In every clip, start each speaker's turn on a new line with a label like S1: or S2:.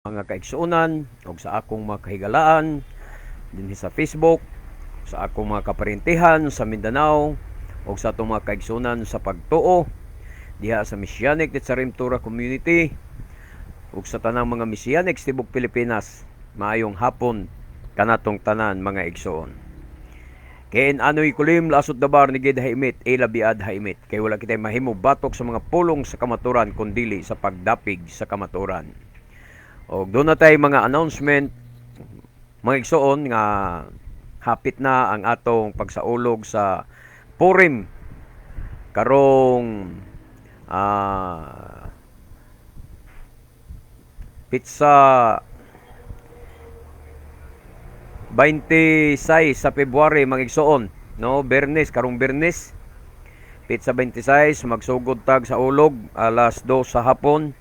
S1: mga kaigsuonan o sa akong mga kahigalaan dinhi sa Facebook, sa akong mga kaparintihan sa Mindanao o sa atong mga kaigsuonan sa pagtuo diha sa Messianic Tetsarimtura Community ug sa tanang mga Messianic sa tibuok Pilipinas. Maayong hapon kanatong tanan mga igsoon. Kay ano'y kulim lasot dabar ni gid haimit ila biad haimit kay wala kitay mahimo batok sa mga pulong sa kamaturan kundili sa pagdapig sa kamaturan. O doon na tayo mga announcement, mga igsoon nga hapit na ang atong pagsaulog sa Purim karong pitsa 26 sa February mga igsoon, no? Bernes, karong Bernes, pitsa 26 magsugod tag sa ulog alas 2 sa hapon.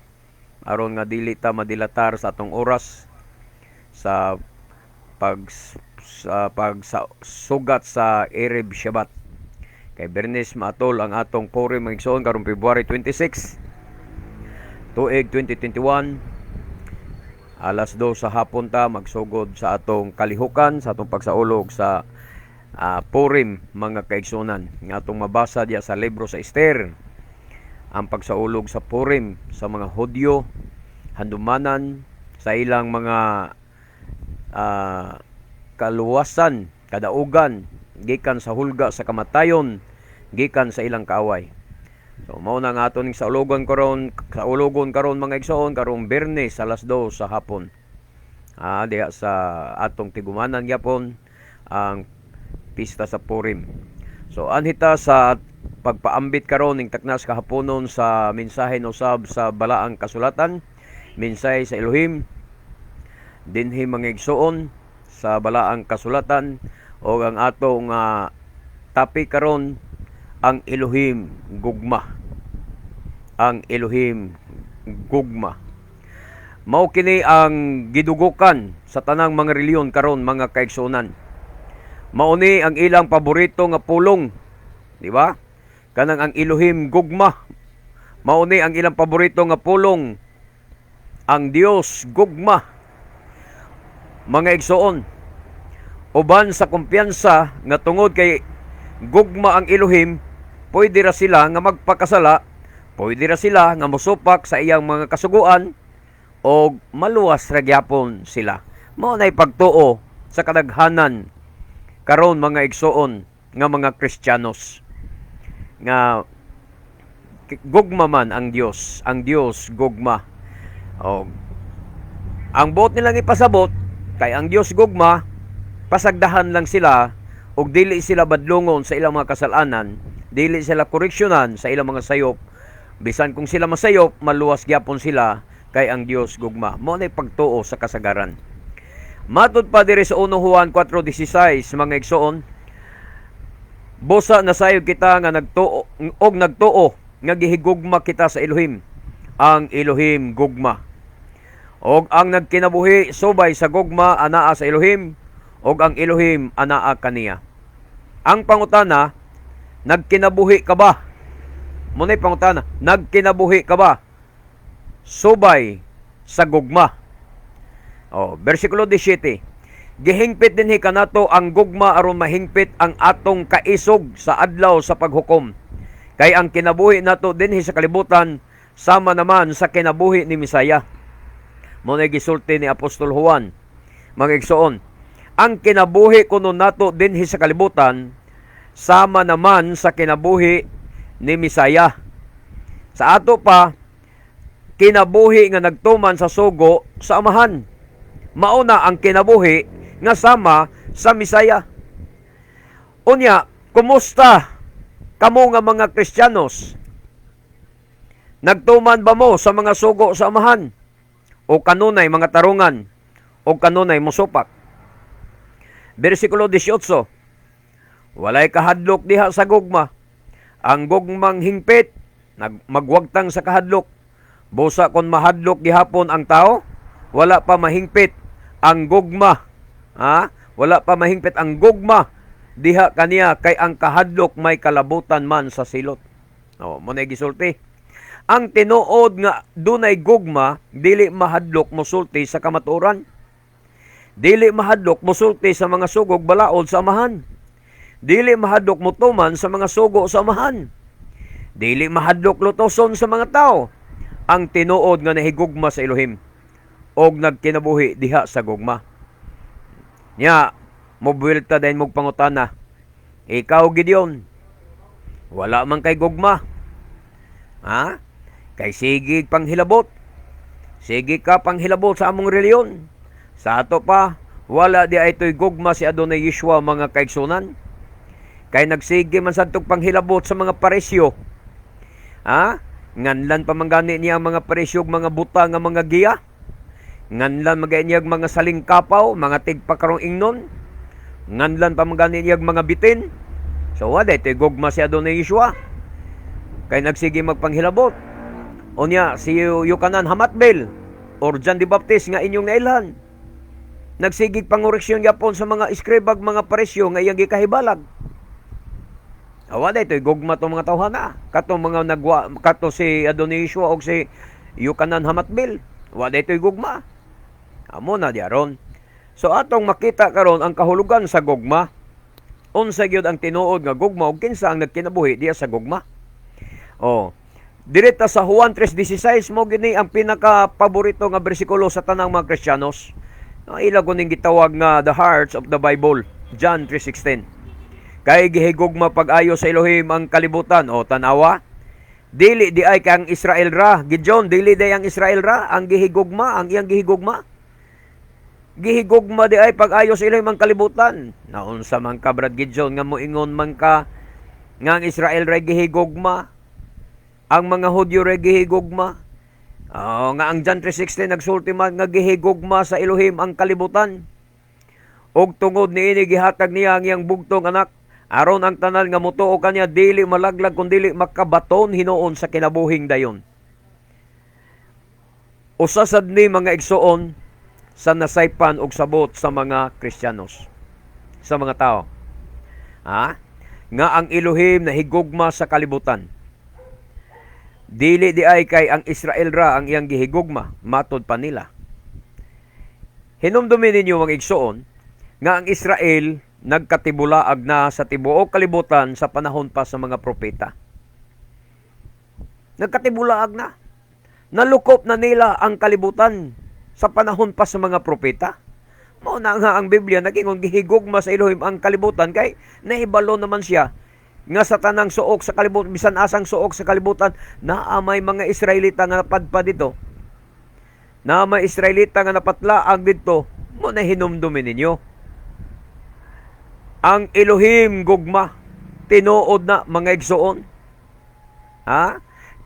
S1: Aron nga dili ta madilatar sa atong oras sa pagsugat sa Erev Shabbat. Kay Bernes maatol ang atong Purim mga igsoon karong February 26 tuig 2021 alas 2 sa hapon ta magsugod sa atong kalihukan sa atong pagsaulog sa Purim mga kaigsuonan nga atong mabasa diya sa libro sa Esther. Ang pagsaulog sa Purim sa mga Hudyo, handumanan sa ilang mga kaluwasan, kadaugan, gikan sa hulga sa kamatayon, gikan sa ilang kaaway. So mao na nga aton sa ulogon karon mga igsoon karong Biyernes alas 2 sa hapon. Diha sa atong tigumanan gyapon ang pista sa Purim. So anhita sa pagpaambit karon ning taknas kahaponon sa mensahe usab sa balaang kasulatan, mensahe sa Elohim dinhi mga igsoon sa balaang kasulatan o ang atong topic karon ang Elohim gugma. Ang Elohim gugma. Mao kini ang gidugukan sa tanang mga reliyon karon mga kaigsuonan. Mao ni ang ilang paborito nga pulong, di ba? Kanang ang Elohim gugma. Mao ni ang ilang paborito nga pulong, ang Dios gugma. Mga igsoon, uban sa kumpiyansa nga tungod kay gugma ang Elohim, pwede ra sila nga magpakasala, pwede ra sila nga mosupak sa iyang mga kasuguan o maluwas ra gyapon sila. Mao nay pagtuo sa kadaghanan karon mga igsoon nga mga Kristiyanos nga gugma man ang Dios gugma. O ang buot nilang ipasabot kay ang Dios gugma, pasagdahan lang sila ug dili sila badlongon sa ilang mga kasalanan, dili sila koreksyonan sa ilang mga sayop. Bisan kung sila masayop, maluwas gyapon sila kay ang Dios gugma. Mao nay pagtuo sa kasagaran. Matud pa diri sa 1 Juan 4:16 mga igsoon, busa na sayod kita nga nagtuo nga gihigugma kita sa Elohim, ang Elohim gugma. Og ang nagkinabuhi subay sa gugma anaa sa Elohim, og ang Elohim anaa kaniya. Ang pangutana, nagkinabuhi ka ba? Munay pangutana, nagkinabuhi ka ba subay sa gugma? Bersikulo 17. Gihingpit dinhi kanato ang gugma aron mahingpit ang atong kaisog sa adlaw sa paghukom. Kay ang kinabuhi nato dinhi sa kalibutan sama naman sa kinabuhi ni Misaya. Mao na gisulti ni Apostol Juan. Mga igsoon, ang kinabuhi kuno nato dinhi sa kalibutan sama naman sa kinabuhi ni Misaya. Sa ato pa kinabuhi nga nagtuman sa sugo sa amahan. Mao na ang kinabuhi nga sama sa Misaya. Unya, kumusta kamo nga mga Kristiyanos? Nagtuman ba mo sa mga sugo sa amahan? O kanunay mga tarungan? O kanunay musupak? Bersikulo 18. Walay kahadlok diha sa gugma. Ang gugmang hingpit, magwagtang sa kahadlok. Busa kon mahadlok gihapon ang tao, wala pa mahingpit ang gugma. Wala pa mahingpit ang gugma diha kaniya kay ang kahadlok may kalabutan man sa silot. Mo na gisulti. Ang tinuod nga dunay gugma dili mahadlok mosulti sa kamatuoran. Dili mahadlok mosulti sa mga sugog balaod sa amahan. Dili mahadlok motuman sa mga sugo sa amahan. Dili mahadlok lutoson sa mga tao. Ang tinuod nga nahigugma sa Elohim og nagkinabuhi diha sa gugma. Nya, mobuelta dayon mog pangutana. Ikaw Gideon, wala man kay gugma. Ha? Kay sige panghilabot. Sige ka panghilabot sa among reliyon. Sa ato pa, wala di ay to'y gugma si Adonai Yeshua mga kaigsunan. Kay nagsige man sadtog panghilabot sa mga paresyo. Ha? Nganlan pa manggani niya ang mga paresyo mga buta nga mga giya. Nganlan magayanyag mga saling kapaw, mga tigpakarong ingnon. Nganlan pa manggani niya mga bitin. So wala ito'y gugma si Adonai Yeshua. Kay nagsige magpanghilabot. Unya si Yukanan Hamatbel or John the Baptist nga inyong nailhan. Nagsigig pangoreksyon yapon sa mga iskribag mga paresyo nga iyang gikahibalag. Wala ito'y gugma tong mga tawhana. Katong mga kato si Adonai Yeshua o si Yukanan Hamatbel. Wala ito'y gugma. Amo na diaron. So atong makita karon ang kahulugan sa gugma. Unsa gyud ang tinuod nga gugma ug kinsa ang nagkinabuhi diya sa gugma. Direta sa Juan 3:16 mo gini ang pinaka-paborito nga bersikulo sa tanang mga Kristiyanos. Ila ko ning gitawag nga the hearts of the Bible, John 3:16. Kay gihigugma pag-ayo sa Elohim ang kalibutan o tanawa. Dili di ay kang Israel ra, Gideon, dili di ang Israel ra ang gihigugma, ang iyang gihigugma. Gihigugma di ay pag-ayo sa Elohim ang kalibutan. Naunsa man ka Brad Gideon nga moingon man ka nga ang Israel ra gihigugma. Ang mga Hudyo ray gihigugma. Nga ang John 3:16 nagsulti man nga gihigugma sa Elohim ang kalibutan. Og tungod niini gihatag niya ang iyang bugtong anak aron ang tanan nga motuo kanya dili malaglag kundi makabaton hinuon sa kinabuhing dayon. Usa sad ni mga igsuon sa nasaypan og sabot sa mga Kristiyanos, sa mga tao. Nga ang Elohim nahigugma sa kalibutan. Dili di ay kay ang Israel ra ang iyang gihigugma, matod pa nila. Hinumdumin ninyo mga igsoon nga ang Israel nagkatibulaag na sa tibuok kalibutan sa panahon pa sa mga propeta. Nagkatibulaag na. Nalukop na nila ang kalibutan sa panahon pa sa mga propeta. Mao na nga ang Biblia naging gihigugma sa Elohim ang kalibutan kay nahibalo naman siya nga sa tanang suok sa kalibutan, bisan asang suok sa kalibutan, naamay mga Israelita nga napadpad dito. Naamay Israelita nga napatlaag dito, mo na hinumdumin ninyo. Ang Elohim gugma, tinuod na mga igsoon.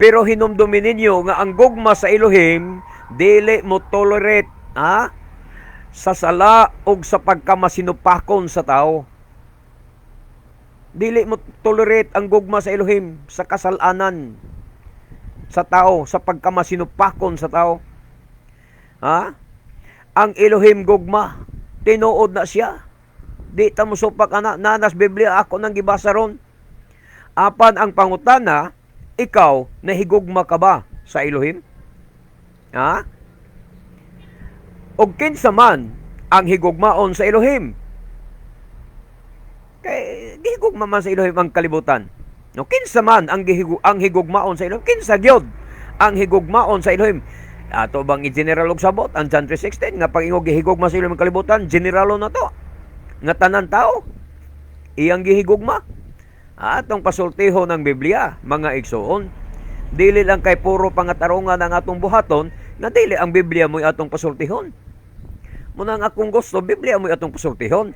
S1: Pero hinumdumin ninyo nga ang gugma sa Elohim, dili mo tolerate, sa sala o sa pagkamasinupakon sa tao. Dili mo tolerate ang gugma sa Elohim sa kasalanan sa tao, sa pagkamasinupakon sa tao. Ang Elohim gugma, tinuod na siya. Di ta mo supak nanas Biblia ako nang gibasa ron. Apan ang pangutana, ikaw nahigugma ka ba sa Elohim? Og kinsa man ang higugmaon sa Elohim? Kay gihigugma man sa Elohim ang kalibutan. No, kinsa man ang higugmaon sa Elohim? Kinsa gyud ang higugmaon sa Elohim? Ato bang i-general og sabot ang John 3:16 nga pag ingog gihigugma sa Elohim ang kalibutan, generalo na to. Nga tanan tao iyang gihigugma. Atong pasultiho ng Biblia, mga igsoon. Dili lang kay puro pangatarungan ang atong buhaton, na dili ang Biblia mo'y atong pasultihon. Muna ang akong gusto, Biblia mo'y atong pasultihon.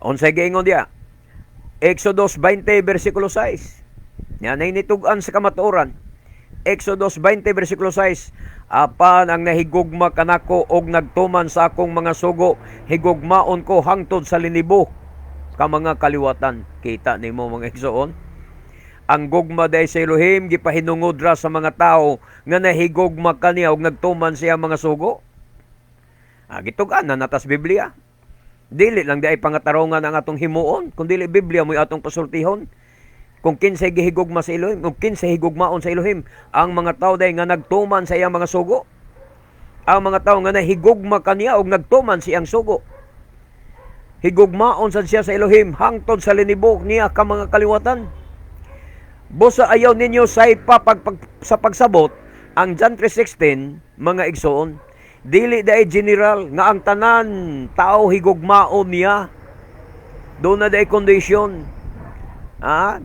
S1: Unsay giingon diya? Exodus 20 versikulo 6. Yan ay nitugan sa kamatuoran. Exodus 20 versikulo 6. Apan ang nahigugma kanako og nagtuman sa akong mga sugo, higugmaon ko hangtod sa linibo ka mga kaliwatan. Kita nimo mga igsoon. Ang gugma day sa Elohim gipahinungod ra sa mga tao nga nahigugma kaniya og nagtuman siya mga sugo. Gitugan na natas Biblia. Dili lang di ay pangatarungan ang atong himuon, kundi Biblia mo'y atong pasultihon. kung kinsay gihigugma sa Elohim, kung kinsay higugmaon sa Elohim, ang mga tao day nga nagtuman sa iyang mga sugo. Ang mga tao nga nahigugma kaniya og nagtuman siyang sugo. Higugmaon sad siya sa Elohim hangtod sa linibok niya ka mga kaliwatan. Busa ayaw ninyo sa pagsabot ang John 3:16 mga igsoon. Dili day general nga ang tanan tao higugmaon niya. Doon na day kondisyon.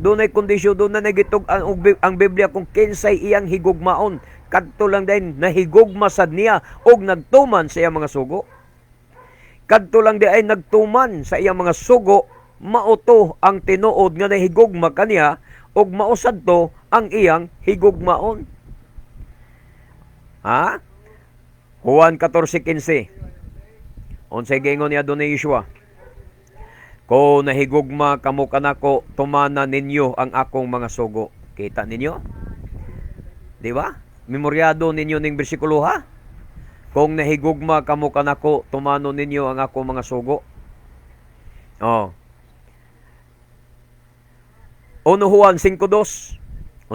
S1: Doon ay kondisyon, doon na nagitog ang Biblia kung kinsay iyang higugmaon. Kadto lang din nahigugma sad niya og nagtuman sa iyang mga sugo. Kadto lang di ay nagtuman sa iyang mga sugo, mauto ang tinuod nga nahigugma kaniya og mausad to ang iyang higugmaon. Juan 14:15. Unsay gingon niya doon ni Yeshua? Kung nahigugma kamo kanako, tumana ninyo ang akong mga sugo. Kita ninyo? Di ba? Memoryado ninyo ning bersikulo ha? Kung nahigugma kamo kanako, tumano ninyo ang akong mga sugo. Juan 5:2.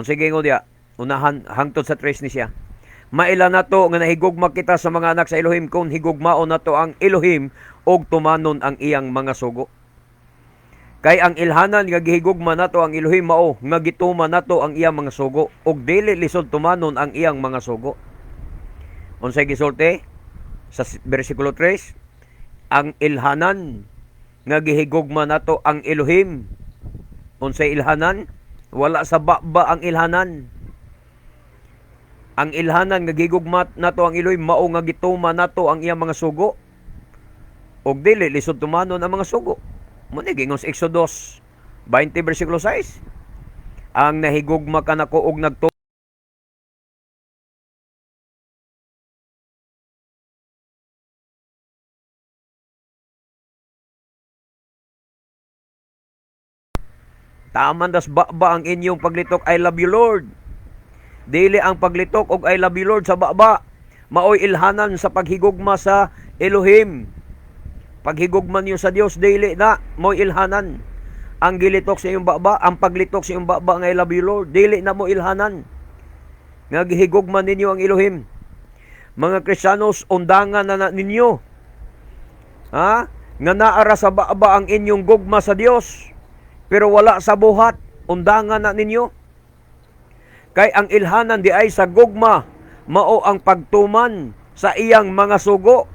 S1: Unsay gingon diya? Unahan hangtod sa 3 ni siya. Maila nato nga nahigugma kita sa mga anak sa Elohim kung higugmaon nato ang Elohim og tumanon ang iyang mga sugo. Kay ang ilhanan nga gihigugma nato ang Elohim mao nga gituman nato ang iyang mga sugo og dili lisod tumanon ang iyang mga sugo. Unsay gisulti sa bersikulo 3? Ang ilhanan nga gihigugma nato ang Elohim. Unsay ilhanan? Wala sa baba ang ilhanan. Ang ilhanan nga gigugma nato ang Elohim mao nga gituman nato ang iyang mga sugo og dili lisod tumanon ang mga sugo. Muna gingon sa Exodus 20 versikulo 6. Ang nahigugma kanako og nagtuman taman das baba ang inyong paglitok, I love you Lord. Dili ang paglitok og I love you Lord sa baba. Maoy ilhanan sa paghigugma sa Elohim. Paghigugma niyo sa Dios dili na mo ilhanan. Ang gilitok sa iyong baba, ang paglitok sa iyong baba nga I love you Lord, dili na mo ilhanan. Nga gihigugma ninyo ang Elohim. Mga Kristiyanos, undangan na ninyo. Nga naara sa baba ang inyong gugma sa Dios, pero wala sa buhat, undangan na ninyo. Kay ang ilhanan di ay sa gugma, mao ang pagtuman sa iyang mga sugo.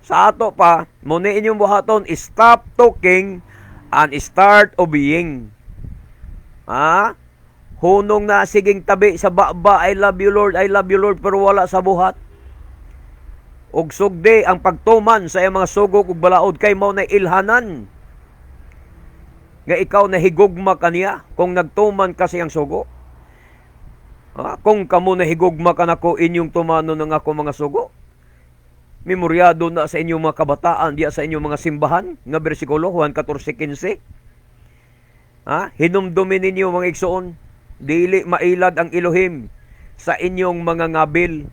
S1: Sa ato pa, muna inyong buhaton, stop talking and start obeying. Hunong na siging tabi sa baba, I love you Lord, I love you Lord, pero wala sa buhat. Og sugdi ang pagtuman sa iyang mga sugo ug balaod kay mao na ilhanan nga ikaw nahigugma kaniya kung nagtuman ka sa iyang sugo. Kung kamo nahigugma ka nako inyong tumano ng ako mga sugo. Memoryado na sa inyong mga kabataan diya sa inyong mga simbahan nga bersikulo Juan 14:15. Hinumdumin ninyo mga igsoon, dili mailad ang Elohim sa inyong mga ngabil.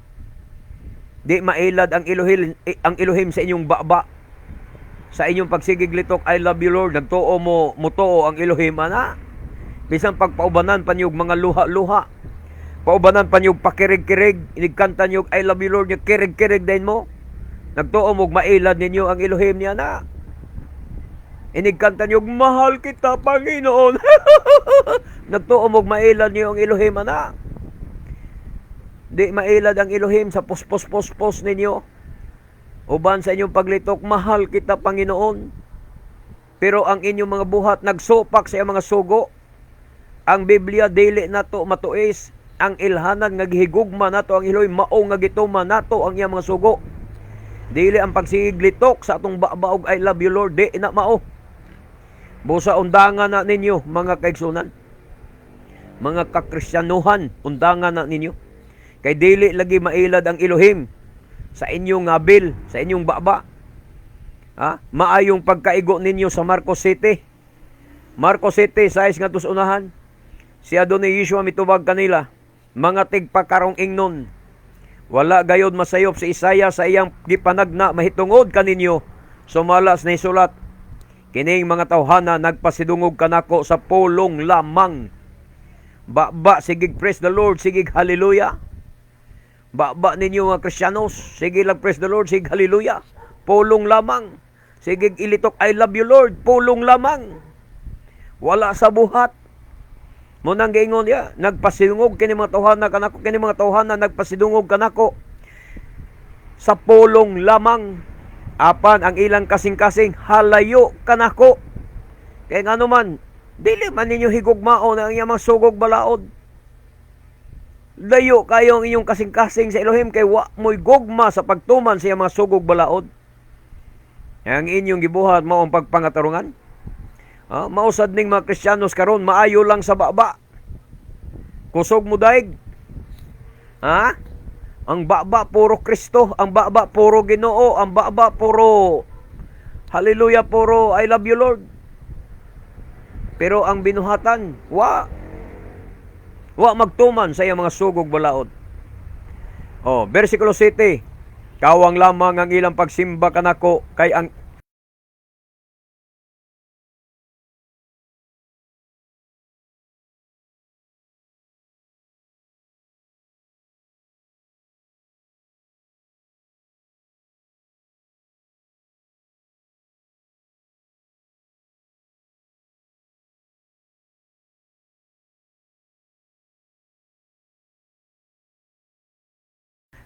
S1: Di mailad ang Elohim sa inyong baba. Sa inyong pagsigig litok, I love you Lord, nagtuo mo mutuo ang Elohim ana. Bisan pagpaubanan pa niyog mga luha-luha. Paubanan pa niyog pakirig-kirig, inigkanta niyog I love you Lord, yung kirig-kirig din mo. Nagtuo mo mailad ninyo ang Elohim niya na. Inigkanta niyog mahal kita Panginoon. Nagtuo mo mailad niyo ang Elohim ana. Di mailad ang Elohim sa pos ninyo. Uban sa inyong paglitok, mahal kita Panginoon. Pero ang inyong mga buhat nagsupak sa iyang mga sugo. Ang Biblia dili nato matuis. Ang ilhanan nga gihigugma nato ang Elohim mao nga gituman nato ang iyang mga sugo. Dili ang pagsiglitok sa atong babaog I love you Lord, di na mao. Busa undangan na ninyo mga kaigsunan. Mga kakristyanuhan, undangan na ninyo. Kay dili lagi mailad ang Elohim sa inyong ngabil, sa inyong baba. Maayong pagkaigo ninyo sa Marcos 7. Marcos 7, 6 nga unahan. Siya doon ni Yeshua mitubag kanila, mga tigpakarong ingnon. Wala gayod masayop si Isaya sa iyang gipanagna mahitungod kaninyo. Sumalas na isulat, Kining mga tawhana nagpasidungog kanako sa pulong lamang. Ba sigig praise the Lord, sigig hallelujah. Ba ninyo mga Kristiyanos, sige lang praise the Lord, sige hallelujah. Pulong lamang. Sige ilitok I love you Lord, pulong lamang. Wala sa buhat. Mo nang giingon ya, nagpasidungog kini mga tawhana kanako, kini mga tawhana nagpasidungog kanako sa pulong lamang. Apan ang ilang kasing-kasing halayo kanako. Kaya nga naman, dili man ninyo higugmao na ang iyang mga sugog balaod. Layo kayo ang inyong kasing-kasing sa Elohim kay wa mo'y gugma sa pagtuman sa iyang mga sugog balaod. Ang inyong gibuhat mao ang pagpangatarungan. Mausad ning mga Kristiyanos karon maayo lang sa baba. Kusog mo daig. Ang baba puro Kristo, ang baba puro Ginoo, ang baba puro hallelujah, puro I love you Lord. Pero ang binuhatan, wa magtuman sa iyang mga sugog balaod. Versikulo 7. Kawang lamang ang ilang pagsimba kanako kay ang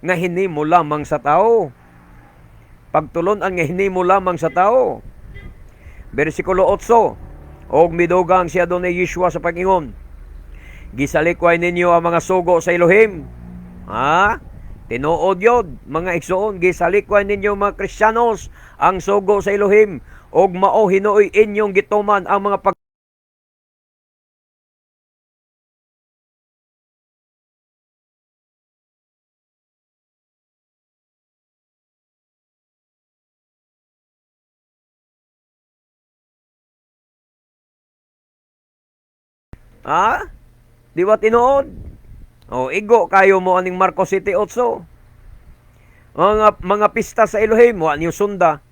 S1: nga hinimo lamang sa tao. Pagtulon-an nga hinimo lamang sa tao. Versikulo 8. Og midugang si Adonai Yeshua sa pag-ingon, gisalikway ninyo ang mga sugo sa Elohim. Tinuod yod, mga igsoon, gisalikway ninyo mga Kristiyanos ang sugo sa Elohim. Og mao hinuoy inyong gituman ang mga di ba tinuod? Igo kayo mo aning Marcos 7:8. Mga pista sa Elohim, wa niyo sunda.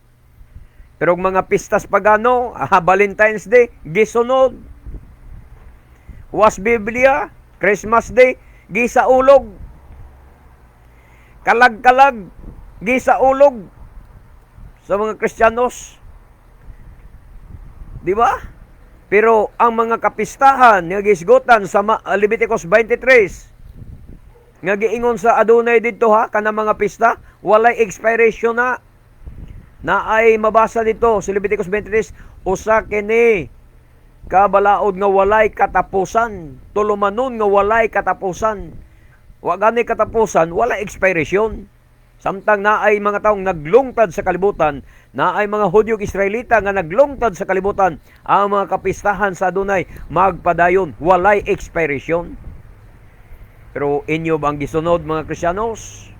S1: Pero mga pistas pagano, Valentine's Day, gisunod. Was Biblia, Christmas Day, gisaulog. Kalag-kalag, gisaulog sa mga Kristiyanos. Di ba? Pero ang mga kapistahan nga gisgutan sa Leviticus 23 nga giingon sa Adonai didto kana mga pista walay expiration na. Naay mabasa dito sa Leviticus 23, usa kini kabalaod nga walay katapusan, tulumanon nga walay katapusan. Wa gani katapusan, walay expiration. Samtang naay mga taong naglungtad sa kalibutan, naay mga Hudyo Israelita nga naglungtad sa kalibutan, ang mga kapistahan sa Adonai magpadayon, walay expiration. Pero inyo bang gisunod mga Kristiyanos?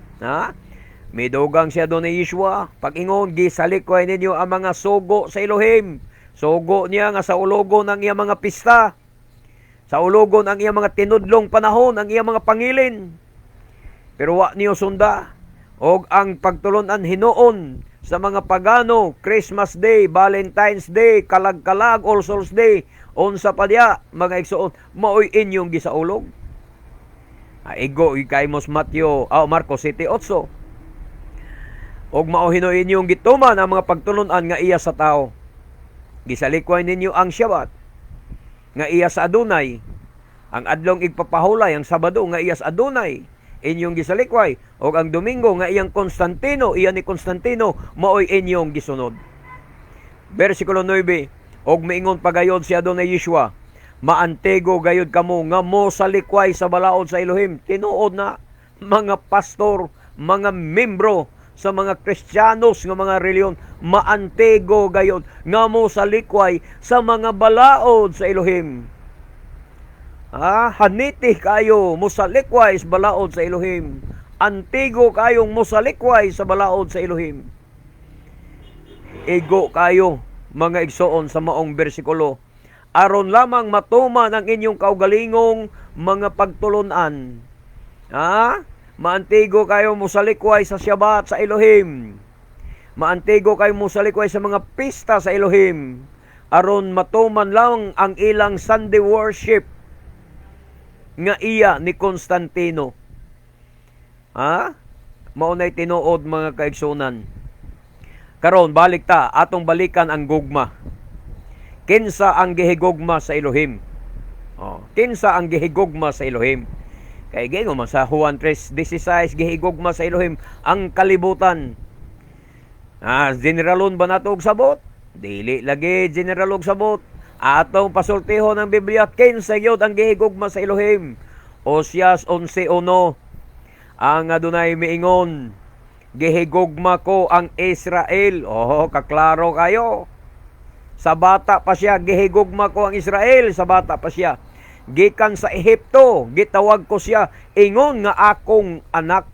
S1: Midugang si Adonai Yeshua, pag-ingon, gisalikway ninyo ang mga sugo sa Elohim. Sugo niya nga sa ulogon ang iyang mga pista, sa ulogon ang iyang mga tinudlong panahon, ang iyang mga pangilin. Pero wa niyo sunda. Og ang pagtulunan hinuon sa mga pagano, Christmas Day, Valentine's Day, kalag-kalag, All Souls Day, unsa pa diya, mga igsoon, maoy inyong gisaulog. Igo kay Marcos 7:8. Og mao hinuon inyong gituman ang mga pagtulunan nga iya sa tao. Gisalikway ninyo ang Shabbat nga iya sa Adonai, ang adlong igpapahulay ang Sabado nga iya sa Adonai, inyong gisalikway, o ang Domingo nga iyang Konstantino, iya ni Konstantino, maoy inyong gisunod. Versikulo 9, og miingon pagayod si Adonai Yeshua, maantego gayod kamo nga mo salikway sa balaod sa Elohim. Tinuod na mga pastor, mga membro sa mga Kristiyanos nga mga reliyon, maantego gayod nga mo salikway sa mga balaod sa Elohim. Haniti kayo musalikway sa balaod sa Elohim. Antigo kayong musalikway sa balaod sa Elohim. Igo kayo mga igsoon sa maong bersikulo, aron lamang matuman ang inyong kaugalingong mga pagtulunan. Maantigo kayo musalikway sa Shabbat sa Elohim. Maantigo kayo musalikway sa mga pista sa Elohim. aron matuman lang ang ilang Sunday worship nga iya ni Constantino. Ha? Maunay tinuod mga kaigsunan. Karon balik ta, atong balikan ang gugma. Kinsa ang gihigugma sa Elohim? Kinsa ang gihigugma sa Elohim? Kay gingon man sa Juan 3:16 gihigugma sa Elohim ang kalibutan. Generalon ba nato og sabot? Dili lagi general og sabot. Atong pasultihon ng Biblia, kinsa gyud ang gihigugma sa Elohim? Oseas 11:1 ang adunay miingon, gihigugma ko ang Israel. Kaklaro kayo. Sa bata pa siya, gihigugma ko ang Israel. Sa bata pa siya. Gikan sa Ehipto, gitawag ko siya, ingon nga akong anak.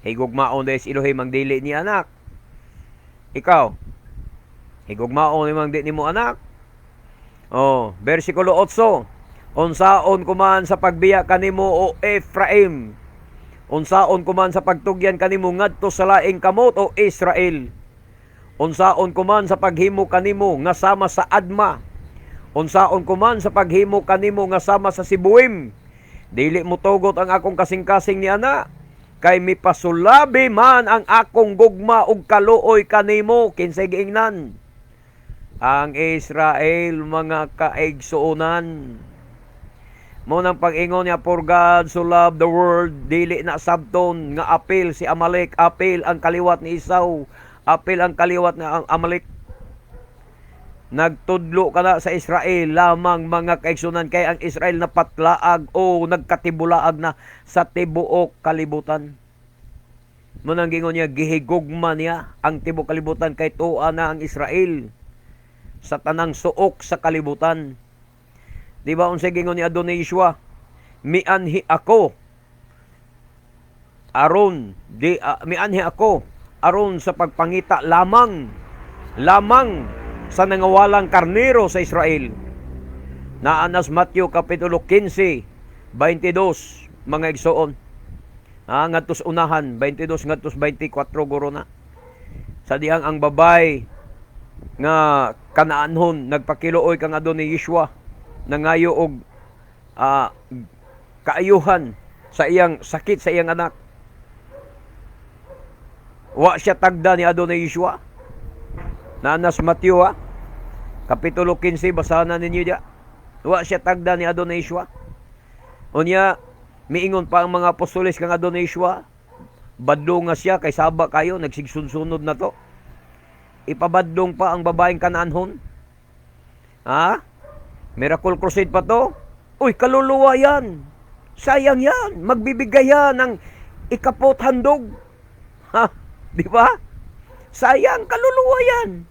S1: Higugmaon des Elohim ang dili ni anak. Ikaw, higugmaon imong di nimo anak. Versikulo 8. Unsaon kuman sa pagbiya kanimo o Ephraim? Unsaon kuman sa pagtugyan kanimo ngadto sa laing kamot o Israel? Unsaon kuman sa paghimo kanimo nga sama sa Adma? Unsaon kuman sa paghimo kanimo nga sama sa Sibuim? Dili mo tugot ang akong kasing-kasing ni ana, kay mipasulabi man ang akong gugma ug kaluoy kanimo. Kinsay giingnan? Ang Israel, mga kaigsuonan. Mo nang pag-ingon niya, for God so loved the world, dili na sabton nga apil si Amalek, apil ang kaliwat ni Esau, apil ang kaliwat ng Amalek. Nagtudlo ka na sa Israel lamang, mga kaigsunan, kay ang Israel na patlaag o nagkatibulaag na sa tibuok kalibutan. Munang gingon niya, gihigugma niya ang tibuok kalibutan, kay tuwa na ang Israel sa tanang suok sa kalibutan. Di ba unsay gingon ni Adonai Yeshua? Mianhi ako mianhi ako aron sa pagpangita lamang sa nangawalang karnero sa Israel. Naanas Matthew kapitulo 15:22 mga igsoon. Ngadtos unahan 22 ngadtos 24 guro na. Sa dihang ang babay nga kanaanhon nagpakiluoy kang Adonai Yeshua nangayo og kaayuhan sa iyang sakit sa iyang anak. Wa siya tagda ni Adonai Yeshua. Nanas Matthew kapitulo 15, basahan na ninyo diya. Wa siya tagda ni Adonai Yeshua. Unya, miingon pa ang mga apostoles kang Adonai Yeshua, badlong nga siya, kay saba kayo, nagsigsunsunod na to. Ipabadlong pa ang babaeng kanaanhon. Miracle crusade pa to. Uy, kaluluwa yan. Sayang yan. Magbibigay yan ng ikapot handog. Di ba? Sayang, kaluluwa yan.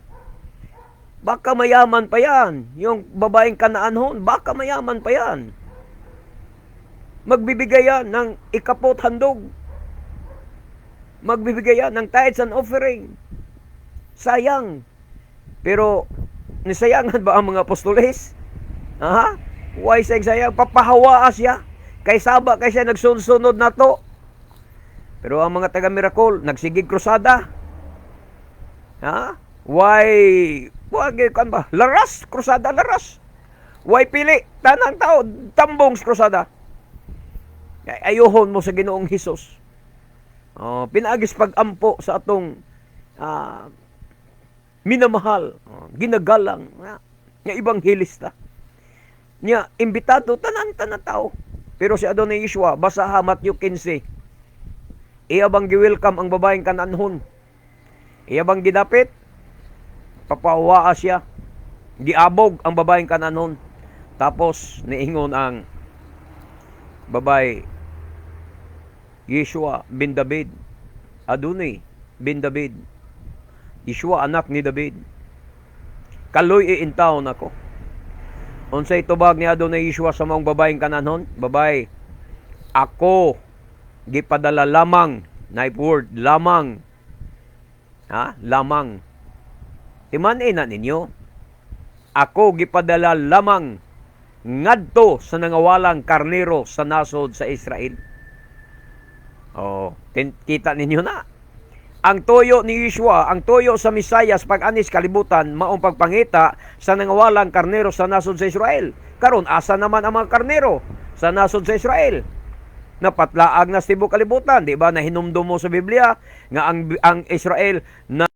S1: Baka mayaman pa yan. Yung babaeng kanaanhon, baka mayaman pa yan. Magbibigay yan ng ikapot handog. Magbibigay yan ng tithes and offering. Sayang. Pero, nisayangan ba ang mga apostoles? Why sayang? Papahawaa siya. Kay saba, kay siya nagsunod na to. Pero ang mga taga-miracle, nagsigig krusada. Why kan ba? Laras, krusada, laras. Why pili? Tanang tao, tambong krusada. Ayuhon mo sa Ginoong Hesus. Pinagis pag-ampo sa atong minamahal, ginagalang, nga ibanghilista. Nya, imbitado, tanan tao. Pero si Adonai Yeshua, basaha Matthew 15. Iya bang gi-welcome ang babaeng kanaanhon? Iya bang gidapit? Papawaa siya. Giabog ang babaeng kanaanhon. Tapos, niingon ang babae, Yeshua bin David, Adonai bin David, Yeshua anak ni David, kaloy iintawon ako. Unsay tubag ni Adonai Yeshua sa maong babaeng kanaanhon? Babae, ako gipadala lamang, knife word, lamang. Lamang. Timan-in na ninyo. Ako gipadala lamang ngadto sa nangawalang karnero sa nasod sa Israel. Kita ninyo na. ang toyo ni Yeshua, ang toyo sa Misayas pag-anis kalibutan, maong pagpangita sa nangawalang karnero sa nasod sa Israel. Karon asa naman ang mga karnero sa nasod sa Israel? Napatlaag na sa tibuok kalibutan, di ba? Na hinumdum mo sa Biblia nga ang Israel na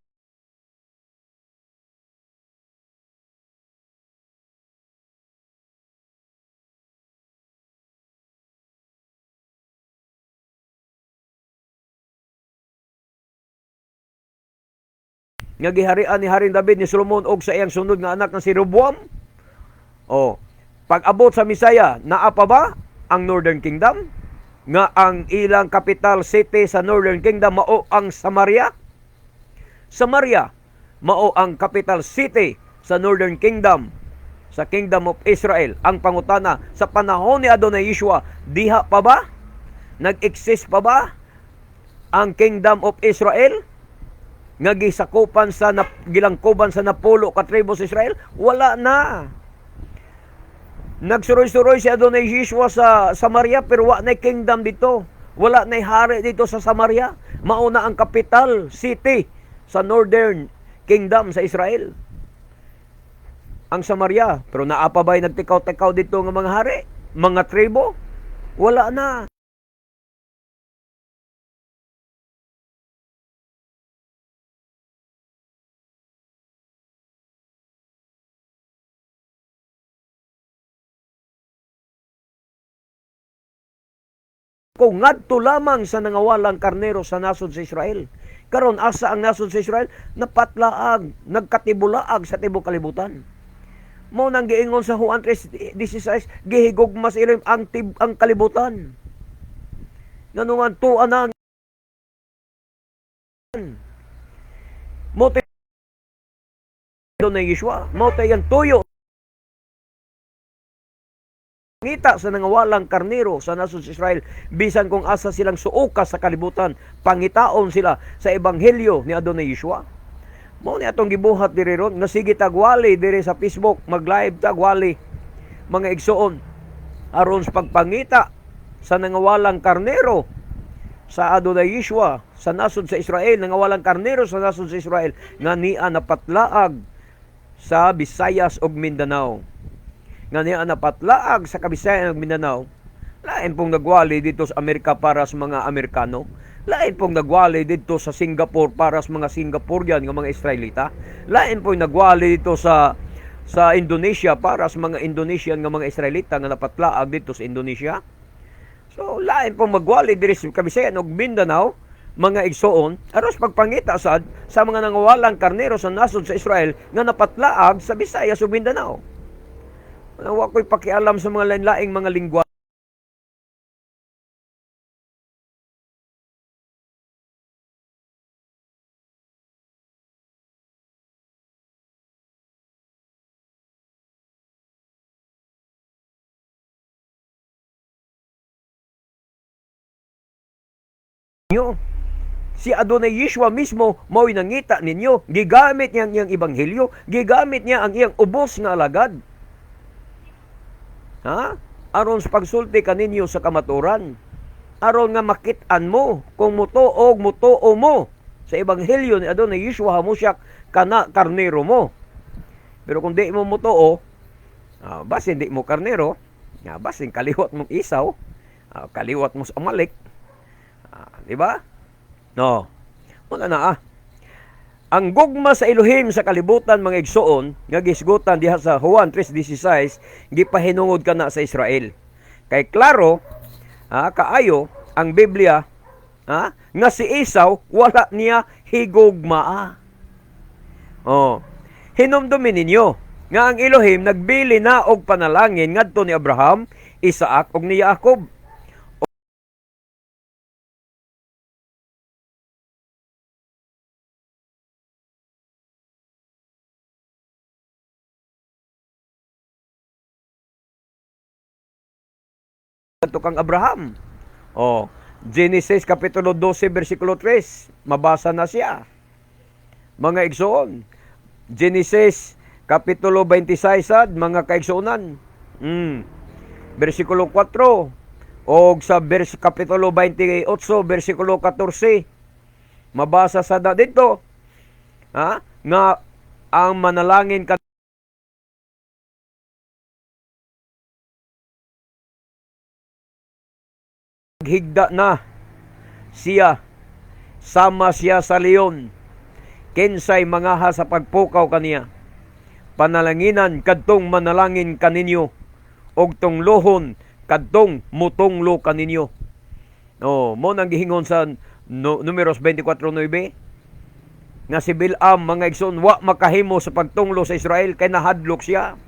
S1: nga giharian ni Haring David ni Solomon og sa iyang sunod nga anak na si Rehoboam. Oh, pag-abot sa Misaya, naa pa ba ang Northern Kingdom? Nga ang ilang capital city sa Northern Kingdom mao ang Samaria. Samaria mao ang capital city sa Northern Kingdom, sa Kingdom of Israel. Ang pangutana, sa panahon ni Adonai Yeshua, diha pa ba? Nag-exist pa ba ang Kingdom of Israel? Nga gisakupan sa gilangkuban sa napulo ka tribo sa Israel? Wala na. Nagsuroy-suroy si Adonai Yeshua sa Samaria pero wala na kingdom dito. Wala na hari dito sa Samaria. Mauna ang capital city sa Northern Kingdom sa Israel, ang Samaria. Pero naapa ba'y nagtikaw-tikaw dito ng mga hari? Mga tribo? Wala na. Kung ngadto lamang sa nangawalang karnero sa nasod sa Israel. Karon asa ang nasod sa Israel? Napatlaag, nagkatibulaag sa tibuok kalibutan. Mao nang giingon sa Juan 3:16, gihigugma sa ilim ang kalibutan. Nanungan tuan ang mo na Yeshua, mo yang tuyo ngita sa nangawalang karnero sa nasod sa Israel, bisan kung asa silang suukas sa kalibutan, pangitaon sila sa ebanghelyo ni Adonai Yeshua. Mao ni atong gibuhat diri ron, nga sige tagwali diri sa Facebook, mag-live tagwali mga igsoon aron sa pagpangita sa nangawalang karnero sa Adonai Yeshua sa nasod sa Israel, nangawalang karnero sa nasod sa Israel nga niya napatlaag sa Visayas ug Mindanao. Nga niya napatlaag sa Kabisayan ug Mindanao. Lain pong nagwali dito sa Amerika para sa mga Amerikano. Lain pong nagwali dito sa Singapore para sa mga Singaporean nga mga Israelita. Lain pong nagwali dito sa Indonesia para sa mga Indonesian nga mga Israelita nga napatlaag dito sa Indonesia. So lain pong magwali diri sa Kabisayan ug Mindanao, mga igsoon, aros pagpangita sad sa mga nangawalang karnero sa nasod sa Israel nga napatlaag sa Visayas ug Mindanao. Wa ko'y pakialam sa mga lain-laing mga lingwa. Si Adonai Yeshua mismo mao'y nangita ninyo, gigamit niya ang iyang ebanghelyo, gigamit niya ang iyang ubos nga alagad. Aron sa pagsulti kaninyo sa kamaturan, aron nga makit-an mo kung mutuog mutuo mo sa ebanghelyo ni Adonai Yeshua HaMashiach kana karnero mo. Pero kung di mo mutuo, basin di mo karnero, basin kaliwat mong Isaw, kaliwat mo sa Amalek, di ba? No. Wala na Ang gugma sa Elohim sa kalibutan mga igsoon, nga gisgutan diha sa Juan 3:16, gipahinungod kana sa Israel. Kay klaro, kaayo ang Biblia, nga si Isaw wala niya higugma. Hinumdumin ninyo nga ang Elohim nagbili na og panalangin ngadto ni Abraham, Isaac ug ni Jacob. Kang Abraham. Genesis kapitulo 12 versikulo 3, mabasa na siya. Mga igsoon. Genesis kapitulo 26 sad mga kaigsuonan. Versikulo 4 og sa kapitulo 28 versikulo 14. Mabasa sa dito, nga ang manalangin higda na siya, sama siya sa leon, kinsay mangaha sa pagpukaw kaniya. Panalanginan kadtong manalangin kaninyo, og tunglohon kadtong mutunglo kaninyo. Mo nang gihingon sa Numeros 24:9 nga si Bilam, mga igsoon, wa makahimo sa pagtunglo sa Israel kay nahadlok siya.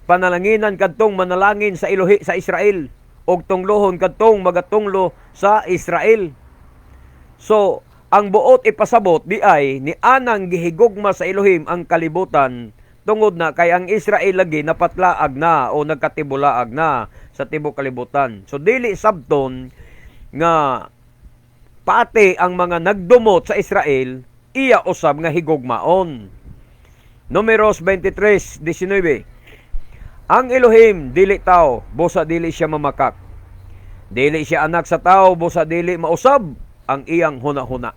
S1: Panalanginan kadtong manalangin sa Elohi sa Israel, og tunglohon kadtong magatunglo sa Israel. So, ang buot ipasabot di ay ni anang gihigugma sa Elohim ang kalibutan, tungod na kay ang Israel lagi napatlaag na o nagkatibulaag na sa tibok kalibutan. So dili sabton nga pati ang mga nagdumot sa Israel iya usab nga higugmaon. Numeros 23:19. Ang Elohim dili tao, busa dili siya mamakak. Dili siya anak sa tao, busa dili mausab ang iyang hunahuna.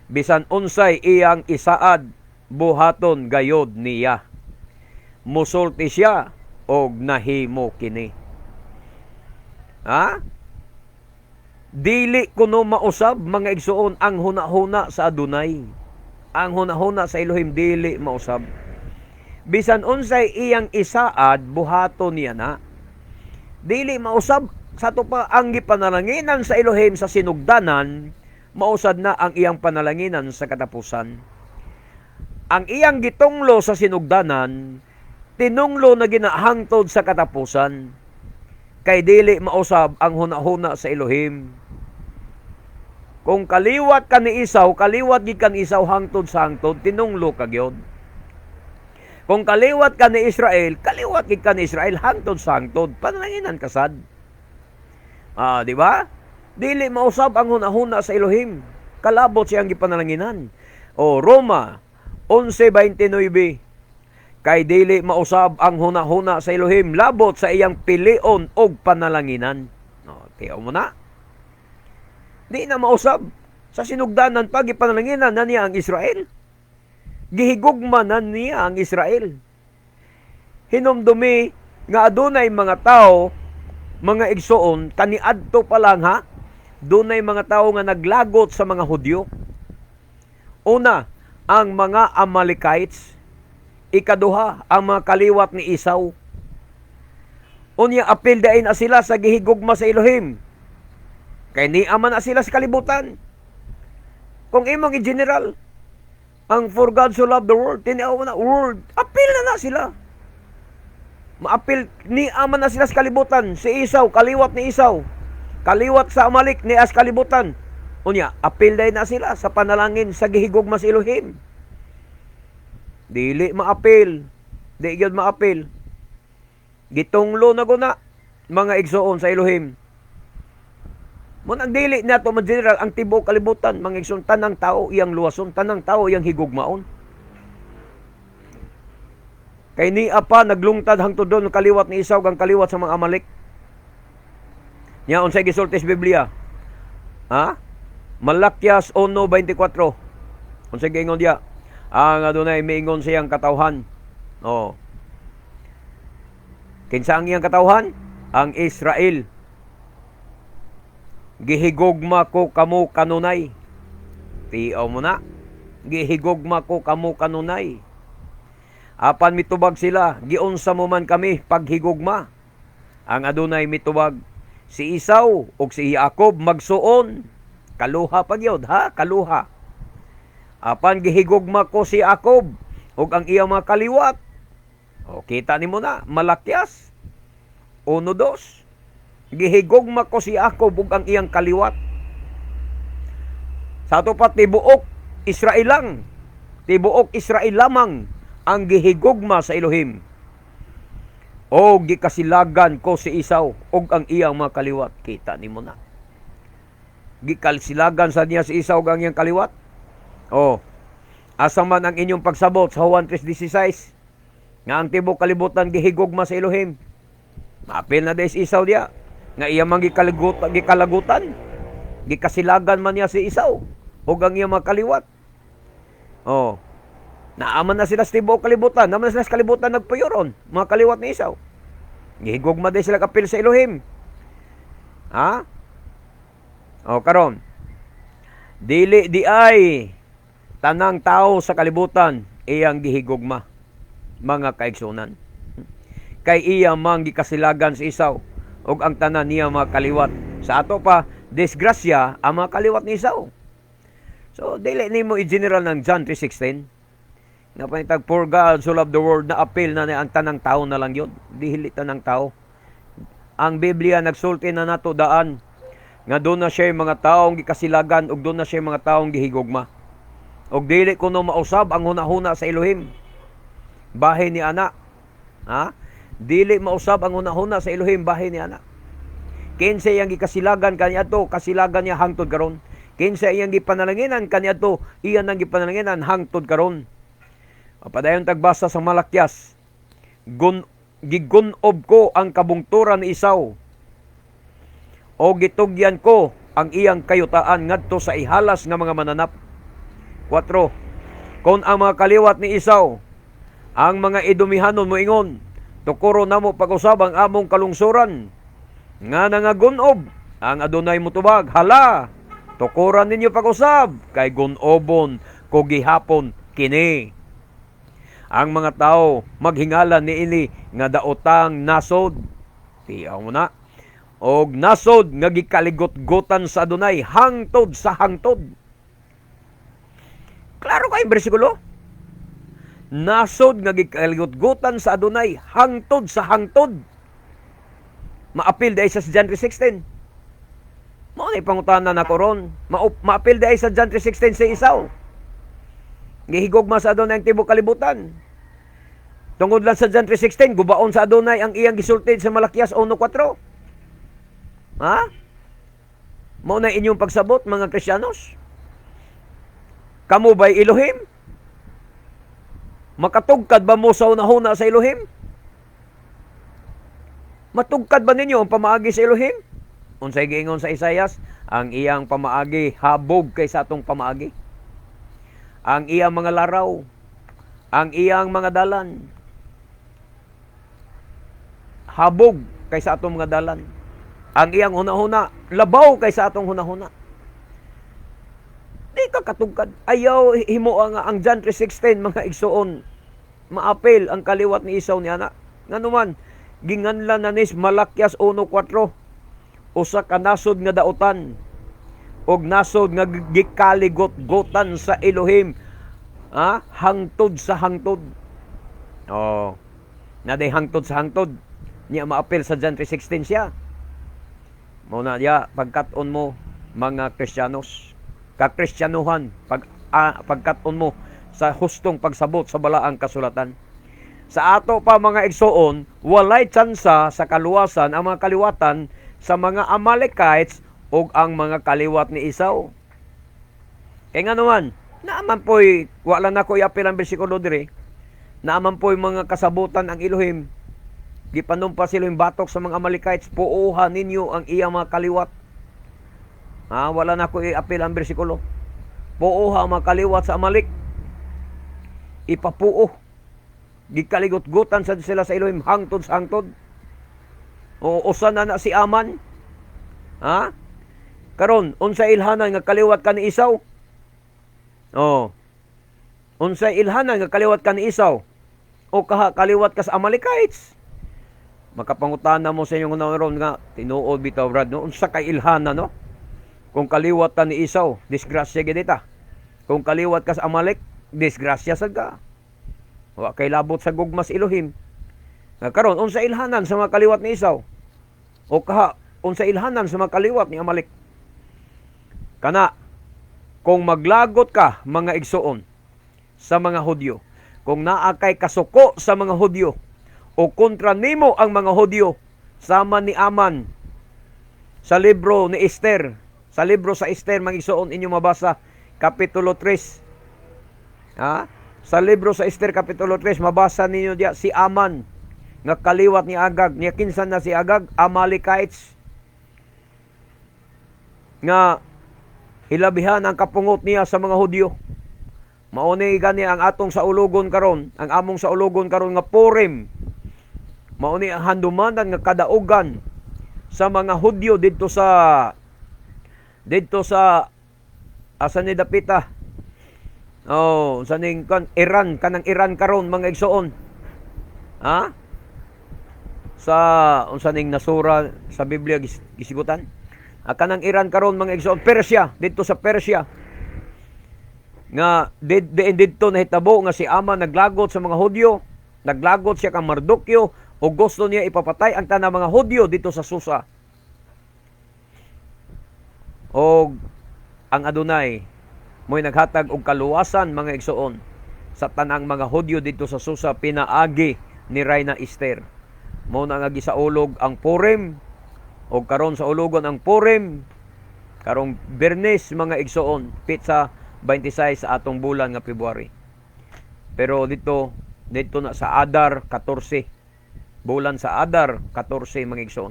S1: Bisan unsay iyang isaad, buhaton gayod niya. Musulti siya og nahimo kini. Dili kuno mausab, mga igsuon, ang hunahuna sa Adonai. Ang hunahuna sa Elohim dili mausab. Bisan unsay iyang isaad, buhaton niya na. Dili mausab sa pa ang gipanalanginan sa Elohim sa sinugdanan, mausad na ang iyang panalanginan sa katapusan. Ang iyang gitunglo sa sinugdanan, tinunglo na ginahangtod sa katapusan. Kay dili mausab ang hunahuna sa Elohim. Kung kaliwat ka ni Isaw, kaliwat gikan Isaw hangtod sa hangtod, tinunglo ka gyud. Kung kaliwat ka ni Israel, kaliwat gikan ni Israel hangtod sa hangtod, panalanginan kasad. Di ba? Dili mausab ang hunahuna sa Elohim. Kalabot siyang gipanalanginan. Roma 11:29. Kay dili mausab ang hunahuna sa Elohim, labot sa iyang pilion og panalanginan. Tiyaw mo na. Di na mausab. Sa sinugdanan pag ipanalanginan na niya ang Israel. Gihigugma na niya ang Israel. Hinumdumi nga adunay mga tao, mga igsoon, kaniadto pa lang dunay mga tao nga naglagot sa mga Hudyo. Una, ang mga Amalekites. Ikaduha, ang mga kaliwat ni Isaw. Unya, apil dain na sila sa gihigugma sa Elohim. Kay niaman na sila sa kalibutan. Kung imong i-general, ang for God so loved the world, tinawa na world, apil na sila. Maapil, niaman na sila sa kalibutan. Si Isaw, kaliwat ni Isaw. Kaliwat sa Amalek, ni as kalibutan. Unya, apil dain na sila sa panalangin sa gihigugma sa Elohim. Dili maapil. Di gyud maapil. Gitunglo na guna mga igsoon sa Elohim. Mun ang dili nato man general ang tibok kalibutan, mga igsoon, tanang tao iyang luwason, tanang tao iyang higugmaon. Kay ni apa naglungtad hangtod doon kaliwat ni Isaw ang kaliwat sa mga Amalek. Nya unsay gisulti sa Biblia? Malakyas 1:24. Unsay giingon diya? Ang Adonai miingon siyang katawhan. Kinsa ang iyang katawhan? Ang Israel. Gihigugma ko kamo kanunay. Tiyaw mo na. Gihigugma ko kamo kanunay. Apan mitubag sila, giunsa mo man kami paghigugma. Ang Adonai mitubag, si Isaw ug si Jacob magsuon. Kaluha pagyod, kaluha. Apan gihigugma ko si Jacob ug ang iyang mga kaliwat. Kita nimo na, Malakyas 1:2. Gihigugma ko si Jacob ug ang iyang kaliwat. Sa tupat tibuok Israel lang. Tibuok Israel lamang ang gihigugma sa Elohim. O gikasilagan ko si Isaw ug ang iyang mga kaliwat. Kita nimo na. Gikalsilagan sa niya si Isaw ug ang iyang kaliwat. Asa man ang inyong pagsabot sa Juan 3:16 nga ang tibok kalibutan gihigugma sa Elohim. Maapil na des Isaw diya nga iya man gikalagutan. Gikasilagan man niya si Isaw ug ang iyang mga kaliwat. Oh, naaman na sila sa tibuok kalibutan, naaman na sila sa kalibutan nagpuyoron, mga kaliwat ni Isaw. Gihigugma din sila kapil sa Elohim. Ha? O karon, dili di ay tanang tao sa kalibutan iyang gihigugma, mga kaigsunan. Kay iya mang gikasilagan si Isaw ug ang tanan niya mga kaliwat. Sa ato pa, disgrasya ang mga kaliwat ni Isaw. So, dili nimo i-general ng John 3:16. Nga panitag, for God so loved the world, na appeal na ang tanang tao na lang yun. Dili tanang tao. Ang Biblia nagsulti na nato daan nga doon na siya mga taong gikasilagan ug doon na siya mga taong gihigugma. Ug dili kuno mausab ang hunahuna sa Elohim. Bahin ni ana. Ha? Dili mausab ang hunahuna sa Elohim, bahin ni ana. Kinsa iyang gikasilagan kaniadto, kasilagan niya hangtod karon. Kinsa iyang gipanalanginan kaniadto, iyan ang gipanalanginan hangtod karon. Padayon tagbasa sa Malakyas, gigunob ko ang kabungturan ni Isaw, o gitugyan ko ang iyang kayutaan ngadto sa ihalas nga mga mananap. 4. Kung ang mga kaliwat ni Isaw, ang mga Edomihanon moingon, tukuro namo pag-usab ang among kalungsuran, nga nangagunob ang Adonai mutubag, hala, tukuran ninyo pag-usab, kay gunobon ko gihapon kini. Ang mga tao maghingalan niini nga daotang nasod. Tiyaw mo na. Og nasod nga gikaligot-gotan sa Adonai hangtod sa hangtod. Klaro kay bersikulo? Nasod nga gikaligot-gotan sa Adonai hangtod sa hangtod. Maapil dahil sa John 3:16. Mao ni pangutanan na koron. Maapil dahil sa John 3:16 sa Isaw. Gihigugma sa Adonai ang tibuok kalibutan. Tungod lang sa John 3:16, gubaon sa Adonai ang iyang gisultid sa Malakyas 1:4. Ha? Mao na inyong pagsabot, mga Kristiyanos? Kamu ba'y Elohim? Makatugkad ba mo sa unahuna sa Elohim? Matugkad ba ninyo ang pamaagi sa Elohim? Unsay giingon sa Isaias, ang iyang pamaagi habog kaysa atong pamaagi. Ang iyang mga laraw, ang iyang mga dalan, habog kaysa atong mga dalan. Ang iyang hunahuna, labaw kaysa atong hunahuna. Di ka katugkad. Ayaw himo ang John 3:16, mga igsoon. Maapil ang kaliwat ni Isaw ni ana. Nganuman, ginganlan na nis Malakyas 1:4. Usa ka nasod nga daotan og nasod nga gikaligot-gotan sa Elohim, hangtod sa hangtod. Oh, naday hangtod sa hangtod niya maapil sa John 3:16 siya. Muna niya pagkat-on mo, mga Kristiyanos, kakristyanuhan, pagkat-on mo sa hustong pagsabot sa balaang kasulatan. Sa ato pa mga igsoon, walay tsansa sa kaluwasan ang mga kaliwatan sa mga Amalekites o ang mga kaliwat ni Isaw. Kaya nga naman, naaman po'y, wala na ko iapil ang bersikulo dire, naaman po'y mga kasabutan ang Elohim, gipanumpa sila yung batok sa mga Amalekites, puuhan ninyo ang iyang mga kaliwat. Wala na ko iapil ang bersikulo. Puuha ang mga kaliwat sa Amalek, ipapuo, gikaligot-gutan sa sila sa Elohim hangtod sa hangtod. O usa na si Aman. Karon, unsay ilhanan nga kaliwat ka ni Isaw? Unsay ilhanan nga kaliwat ka ni Isaw? O kaliwat ka sa Amalekites? Makapangutana mo sa inyong naron nga tinuod bitaw brad, no? Unsa kay ilhanan, no? Kung kaliwat ka ni Isaw, disgrasya gid ita. Kung kaliwat ka sa Amalek, disgrasya sad ka. Wa kay labot sa gugmas Elohim. Karon, unsa ilhanan sa mga kaliwat ni Isaw? O unsa ilhanan sa mga kaliwat ni Amalek? Kana, kung maglagot ka, mga igsoon, sa mga Hudyo, kung naa kay kasuko sa mga Hudyo, o kontra nimo ang mga Hudyo, sama ni Aman, sa libro ni Esther, sa libro sa Esther, mga igsoon, inyo mabasa, Kapitulo 3. Sa libro sa Esther, Kapitulo 3, mabasa ninyo diya, si Aman, nga kaliwat ni Agag, niya kinsan na si Agag, Amalekites, nga hilabihan ang kapungot niya sa mga Hudyo. Mauni gani ang atong saulogon karon, ang among saulogon karon nga Purim. Mauni ang handumanan nga kadaugan sa mga Hudyo didto sa asa ni dapita. Sa ning Iran, kanang Iran karon mga igsoon. Ha? Sa unsa ning nasura sa Biblia gisigutan? Kanang Iran karon mga igsoon, Persia, didto sa Persia. Nga didto nahitabo nga si Ama naglagot sa mga Hudyo, naglagot siya kang Mardukyo o gusto niya ipapatay ang tanang mga Hudyo dito sa Susa. O ang Adonai mo'y naghatag og kaluwasan mga igsoon sa tanang mga Hudyo dito sa Susa, pinaagi ni Reyna Esther. Mao na nga gisaulog ang Purim, o karon sa ulogon ang Purim karong Bernes mga igsoon, pitsa 26 sa atong bulan nga February. Pero dito na sa Adar 14, bulan sa Adar 14 mga igsoon.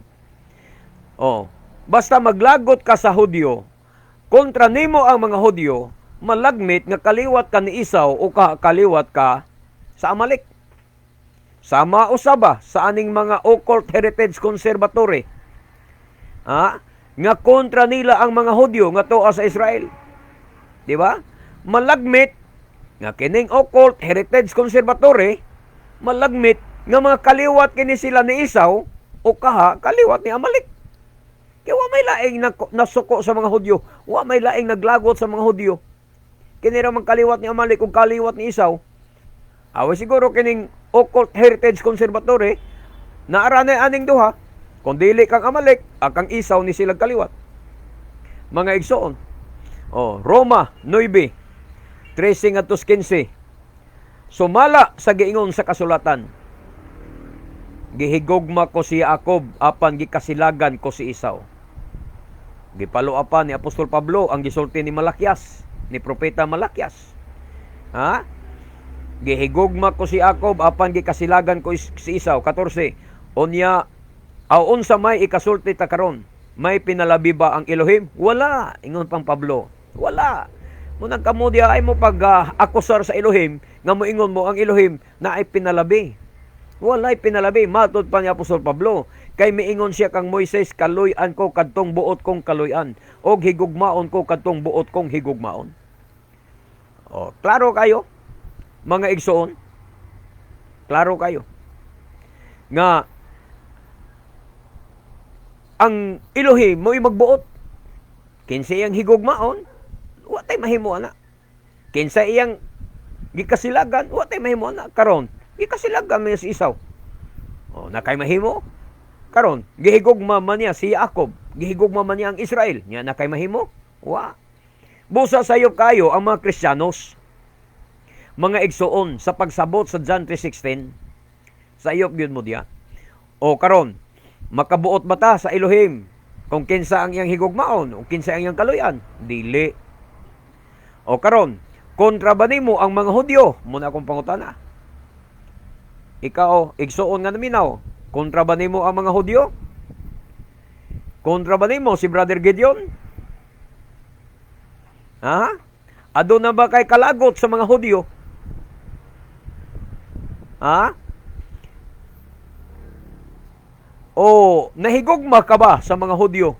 S1: Basta maglagot ka sa Hudyo, kontra nimo ang mga Hudyo, malagmit nga kaliwat ka ni Isaw o kaliwat ka sa Amalek. Sama usaba sa aning mga occult heritage conservatory. Nga kontra nila ang mga Hudyo nga tuwa sa Israel. Di ba? Malagmit nga kining occult heritage conservatory, malagmit nga mga kaliwat kini sila ni Isaw o kaliwat ni Amalek. Kaya wa may laing nasuko sa mga Hudyo, wa may laing naglagot sa mga Hudyo. Kini ra man kaliwat ni Amalek ug kaliwat ni Isaw. Siguro kining occult heritage conservatory naaranay aning duha, kung dili kang Amalek, kang Isaw ni sila kaliwat. Mga igsoon. Roma 9:13-15. Sumala sa giingon sa kasulatan, gihigugma ko si Jacob apan gikasilagan ko si Isaw. Gipaluapan ni Apostol Pablo ang gisulti ni Malakias, ni propeta Malakias. Gihigugma ko si Jacob apan gikasilagan ko si Isaw. 14. Unsa may ikasulti ta karon? May pinalabi ba ang Elohim? Wala. Ingon pang Pablo. Wala. Munang kamo diha ay mo pag-akusar sa Elohim, nga moingon mo ang Elohim na ay pinalabi. Walay pinalabi. Matod pa ni Apostol Pablo, kay miingon siya kang Moises, kaluy-an ko kadtong buot kong kaluy-an, og higugmaon ko kadtong buot kong higugmaon. Klaro kayo, mga igsoon? Klaro kayo nga ang Elohim mo'y magbuot. Kinsa iyang higugmaon, wa tay mahimo ana. Kinsa iyang gikasilagan, wa tay mahimo ana. Karon gikasilagan man si Isaw. Nakay mahimo. Karon gihigugma man niya si Jacob, gihigugma man niya ang Israel. Nya nakay mahimo? Wa. Busa sayop kayo ang mga Kristiyanos, mga igsoon, sa pagsabot sa John 3:16. Sayop gyud mo diya. Karon makabuot ba ta sa Elohim kung kinsa ang iyang higugmaon o kinsa ang iyang kaluyan? Dili. Karon kontra ba nimo ang mga Hudyo? Muna akong pangutana. Ikaw, igsoon nga naminaw, kontra ba nimo ang mga Hudyo? Kontra ba nimo si Brother Gideon? Adto na ba kay kalagot sa mga Hudyo? Nahigugma ka ba sa mga Hudyo?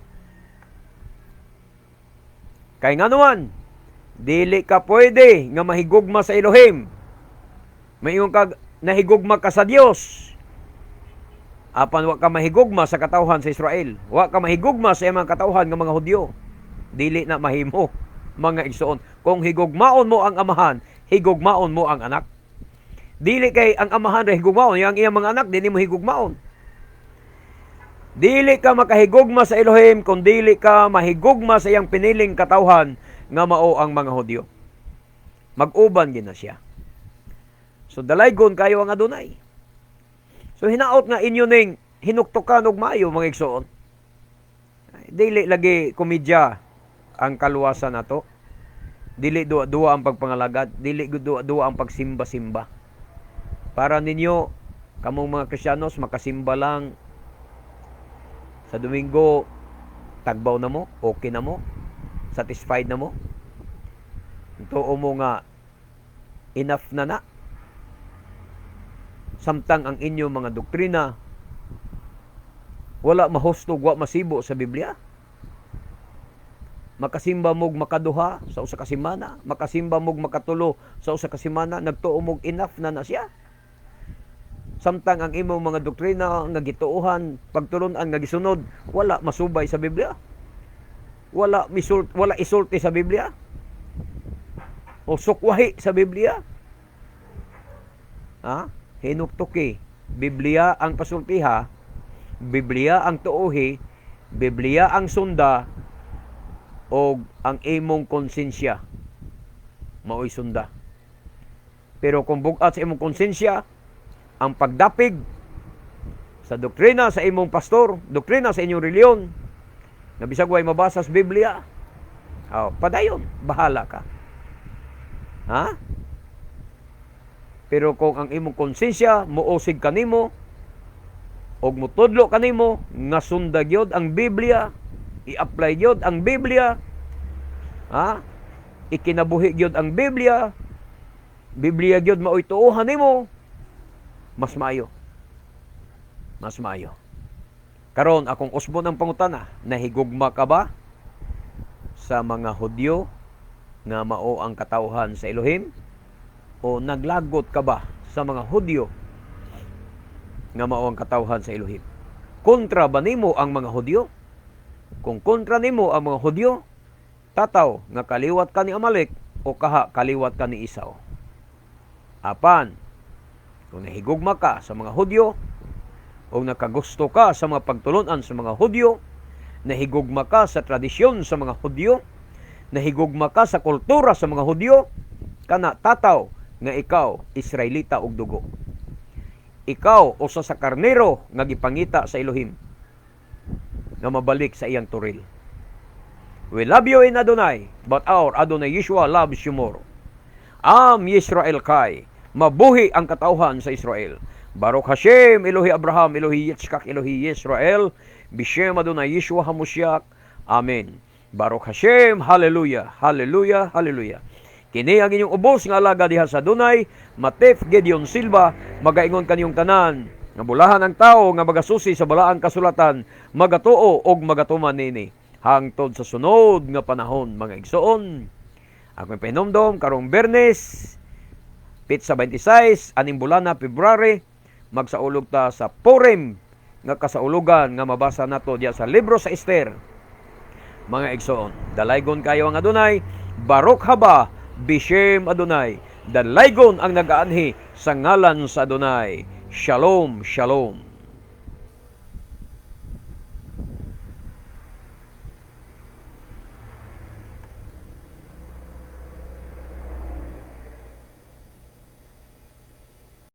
S1: Kay nga naman, dili ka pwede nga mahigugma sa Elohim. Mayroon ka nahigugma ka sa Dios. Apan wa ka mahigugma sa katawhan sa Israel. Wa ka mahigugma sa mga katawhan ng mga Hudyo. Dili na mahimo, mga igsoon. Kung higugmaon mo ang amahan, higugmaon mo ang anak. Dili kay ang amahan ra higugmaon, yang iyang mga anak dili mo higugmaon. Dili ka makahigugma sa Elohim kung dili ka mahigugma sa iyang piniling katawhan nga mao ang mga Hudyo. Mag-uban gina siya. So dalaygon kayo ang Adonai. So hinaot nga inyo ning hinuktukan og maayo mga igsoon. Dili lagi komedya ang kaluwasan nato. Dili duwa ang pagpangalagad, dili duwa ang pagsimba-simba. Para ninyo kamong mga Kristiyanos makasimba lang sa Domingo, tagbaw na mo, okay na mo. Satisfied na mo? Tuo mo nga enough na. Samtang ang inyong mga doktrina wala mahustog, wa masibo sa Biblia. Makasimba mog makaduha sa usa ka semana, makasimba mog makatulo sa usa ka semana, nagtuo mog enough na siya. Samtang ang imong mga doktrina nga gituohan, pagtulon-an nga gisunod, wala masubay sa Biblia. Wala isulti sa Biblia. O sukwahi sa Biblia. Hinuktuki. Biblia ang pasultiha, Biblia ang tuohi, Biblia ang sunda, o ang imong konsensya mao'y sunda. Pero kung bugat sa imong konsensya, ang pagdapig sa doktrina sa imong pastor, doktrina sa inyong reliyon, na bisag way mabasa sa Biblia, padayon, bahala ka. Pero kung ang imong konsensya muusig kanimo og mutudlo kanimo nga sunda gyud ang Biblia, i-apply gyud ang Biblia, ikinabuhi gyud ang Biblia, Biblia gyud mao'y tuohan nimo, mas maayo. Mas maayo. Karon akong usbon ang pangutana, nahigugma ka ba sa mga Hudyo nga mao ang katawhan sa Elohim? O naglagot ka ba sa mga Hudyo nga mao ang katawhan sa Elohim? Kontra ba nimo ang mga Hudyo? Kung kontra nimo ang mga Hudyo, tataw nga kaliwat ka ni Amalek o kaha kaliwat ka ni Esau. Apan, kung nahigugma ka sa mga Hudyo o nakagusto ka sa mga pagtulunan sa mga Hudyo, nahigugma ka sa tradisyon sa mga Hudyo, nahigugma ka sa kultura sa mga Hudyo, kana tataw nga ikaw Israelita og dugo. Ikaw usa sa karnero nga gipangita sa Elohim nga mabalik sa iyang turil. We love you in Adonai, but our Adonai Yeshua loves you more. Am Yisrael Kai, mabuhi ang katawhan sa Israel. Baruch Hashem, Elohi Abraham, Elohi Yitzchak, Elohi Yisrael, Bishem Adonai Yeshua HaMashiach. Amen. Baruch Hashem, hallelujah, hallelujah, hallelujah. Kini ang inyong ubos nga alaga diha sa Dunay, Matef Gedeon Silva, magaingon kaniyong tanan, nga bulahan ang tao nga magasusi sa balaang kasulatan, magatuo og magatuman nini, hangtod sa sunod nga panahon, mga igsoon. Ako pinumdom karong Bernes, Pitsa 26, aning bulan na February, magsaulog ta sa Purim nga kasaulugan nga mabasa nato diya sa libro sa Esther. Mga igsoon, dalaygon kayo ang Adonai, Baruch haba, Bishem Adonai, dalaygon ang nagaanhi sa ngalan sa Adonai. Shalom, shalom.